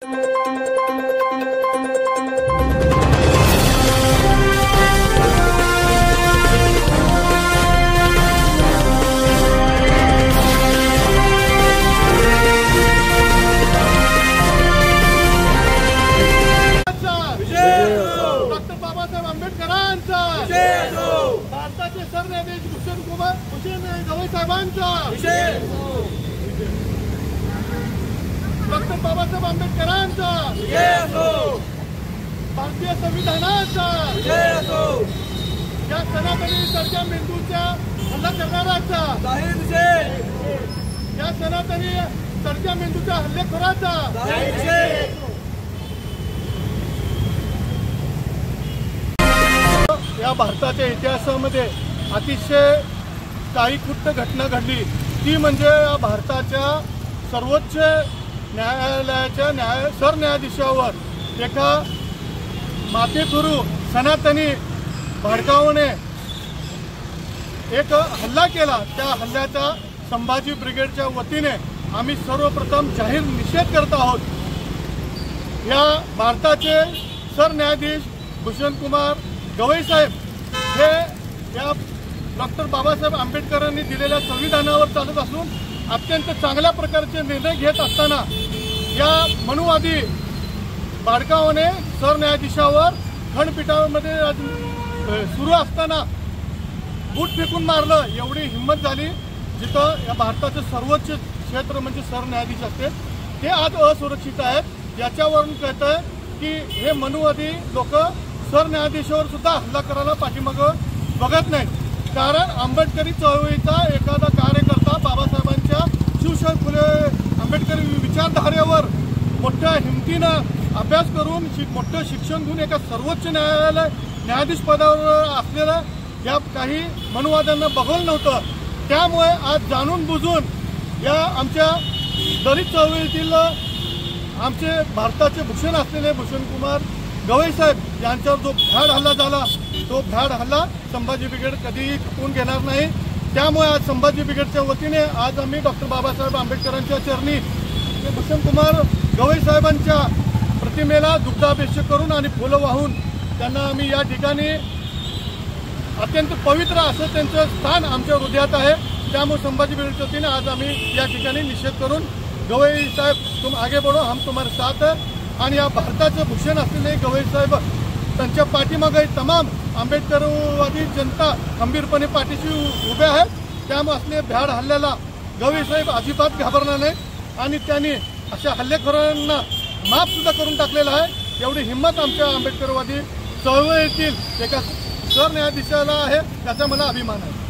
भारताचे सरन्यायाधीश भूषण गवई साहेबांचा डॉक्टर बाबासाहेब आंबेडकरांचा भारतीय संविधानाचा या सनातनी सरच्या मेंदूच्या हल्ला करणाऱ्याचा या सनातनी सरच्या मेंदूच्या हल्लेखोराचा या भारताच्या इतिहासामध्ये अतिशय काळीकुट्ट घटना घडली ती म्हणजे या भारताच्या सर्वोच्च न्यायालयाच्या सरन्यायाधीशावर एका माथेफिरू सनातनी भडकावणे एक हल्ला केला। त्या हल्ल्याचा संभाजी ब्रिगेडच्या वतीने आम्ही सर्वप्रथम जाहीर निषेध करत आहोत। या भारताचे सरन्यायाधीश भूषण गवई साहेब हे या डॉक्टर बाबासाहेब आंबेडकरांनी दिलेल्या संविधानावर चालत असून अत्यंत चांगल्या प्रकारचे निर्णय घेत असताना या मनुवादी भडकावणे सरन्यायाधीशावर खंडपीठामध्ये सुरू असताना बूट फेकून मारलं। एवढी हिंमत झाली जिथं या भारताचे सर्वोच्च क्षेत्र म्हणजे सरन्यायाधीश असते ते आज असुरक्षित आहेत। याच्यावरून कळतंय की हे मनुवादी लोक सरन्यायाधीशावर सुद्धा हल्ला करायला पाठीमागं बघत नाहीत। कारण आंबेडकरी चळवळीचा एखादा कार्यकर्ता बाबासाहेबांच्या शिवशाहू फुले आंबेडकरी विचारधारेवर मोठ्या हिमतीनं अभ्यास करून मोठं शिक्षण घेऊन एका सर्वोच्च न्यायाधीश पदावर असलेल्या या काही मनुवाद्यांना बघवलं नव्हतं। त्यामुळे आज जाणून बुजून या आमच्या दलित चळवळीतील आमचे भारताचे भूषण असलेले भूषण गवई साहेब यांच्यावर जो भ्याड हल्ला झाला तो भ्याड हल्ला संभाजी ब्रिगेड कधीही खपवून घेणार नाही। त्यामुळे आज संभाजी ब्रिगेडच्या वतीने आज आम्ही डॉक्टर बाबासाहेब आंबेडकरांच्या चरणी भूषण गवई साहेबांच्या प्रतिमेला दुग्धाभिषेक करून आणि फुलं वाहून त्यांना आम्ही या ठिकाणी अत्यंत पवित्र असं त्यांचं स्थान आमच्या हृदयात आहे। त्यामुळे संभाजी ब्रिगेडच्या वतीने आज आम्ही या ठिकाणी निषेध करून गवई साहेब तुम आगे बढ़ो हम तुम्हारे साथ है आणि या भारताचे भूषण असलेले गवई साहेब त्यांच्या पाठीमागे तमाम आंबेडकरवादी जनता खंबीरपणे पाठीशी उभे आहे। त्यामुळे असले भ्याड हल्ल्याला गवई साहेब अजिबात घाबरणार नाही आणि त्यांनी अशा हल्लेखोरांना माफ सुद्धा करून टाकलेला आहे। एवढी हिंमत आमच्या आंबेडकरवादी चळवळीतील एका सरन्यायाधीशाला आहे, त्याचा मला अभिमान आहे।